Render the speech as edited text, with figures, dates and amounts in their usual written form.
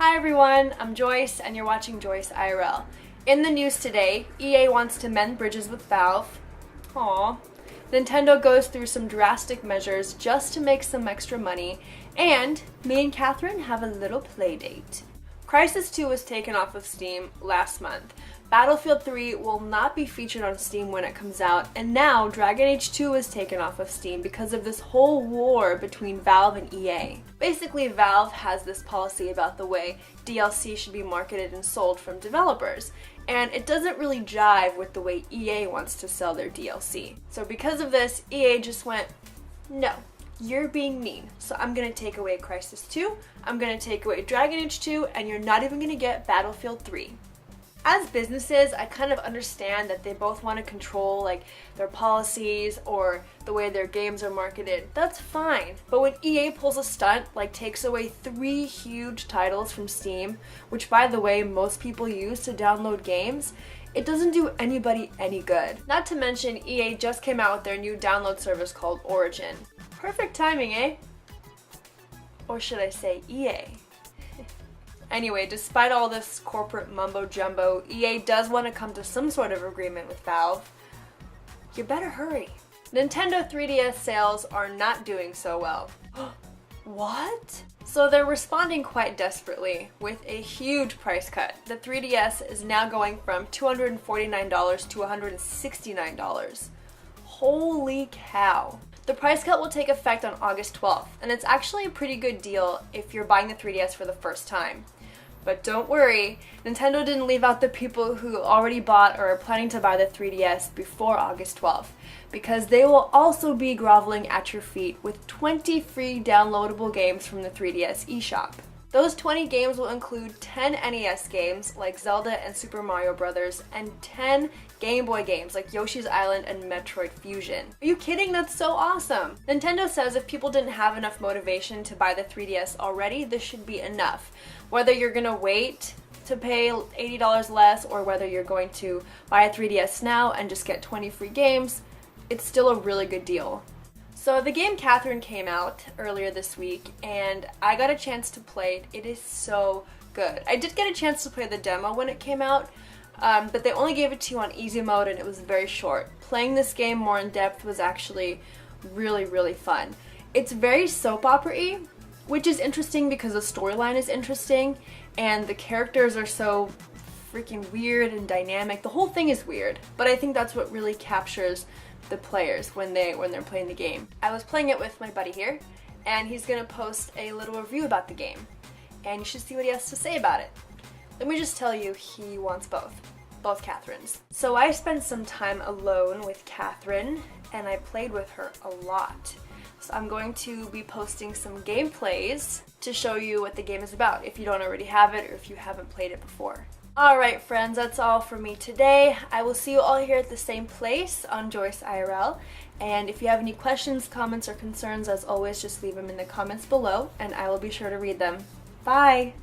Hi everyone, I'm Joyce and you're watching JoyceIRL. In the news today, EA wants to mend bridges with Valve. Aww. Nintendo goes through some drastic measures just to make some extra money, and me and Katherine have a little play date. Crysis 2 was taken off of Steam last month. Battlefield 3 will not be featured on Steam when it comes out, and now Dragon Age 2 is taken off of Steam because of this whole war between Valve and EA. Basically, Valve has this policy about the way DLC should be marketed and sold from developers, and it doesn't really jive with the way EA wants to sell their DLC. So because of this, EA just went, no, you're being mean, so I'm gonna take away Crysis 2, I'm gonna take away Dragon Age 2, and you're not even gonna get Battlefield 3. As businesses, I kind of understand that they both want to control their policies or the way their games are marketed. That's fine. But when EA pulls a stunt, takes away 3 huge titles from Steam, which by the way most people use to download games, it doesn't do anybody any good. Not to mention EA just came out with their new download service called Origin. Perfect timing, eh? Or should I say EA? Anyway, despite all this corporate mumbo-jumbo, EA does want to come to some sort of agreement with Valve. You better hurry. Nintendo 3DS sales are not doing so well. What? So they're responding quite desperately with a huge price cut. The 3DS is now going from $249 to $169. Holy cow. The price cut will take effect on August 12th, and it's actually a pretty good deal if you're buying the 3DS for the first time. But don't worry, Nintendo didn't leave out the people who already bought or are planning to buy the 3DS before August 12th, because they will also be groveling at your feet with 20 free downloadable games from the 3DS eShop. Those 20 games will include 10 NES games like Zelda and Super Mario Bros. And 10 Game Boy games like Yoshi's Island and Metroid Fusion. Are you kidding? That's so awesome! Nintendo says if people didn't have enough motivation to buy the 3DS already, this should be enough. Whether you're gonna wait to pay $80 less or whether you're going to buy a 3DS now and just get 20 free games, it's still a really good deal. So the game Katherine came out earlier this week and I got a chance to play it. It is so good. I did get a chance to play the demo when it came out, but they only gave it to you on easy mode and it was very short. Playing this game more in depth was actually really, really fun. It's very soap opera-y, which is interesting because the storyline is interesting and the characters are so freaking weird and dynamic. The whole thing is weird, but I think that's what really captures the players when they're playing the game. I was playing it with my buddy here, and he's gonna post a little review about the game, and you should see what he has to say about it. Let me just tell you, he wants both Katherines. So I spent some time alone with Katherine, and I played with her a lot. So I'm going to be posting some gameplays to show you what the game is about, if you don't already have it or if you haven't played it before. Alright friends, that's all for me today. I will see you all here at the same place on JoyceIRL. And if you have any questions, comments, or concerns, as always, just leave them in the comments below and I will be sure to read them. Bye!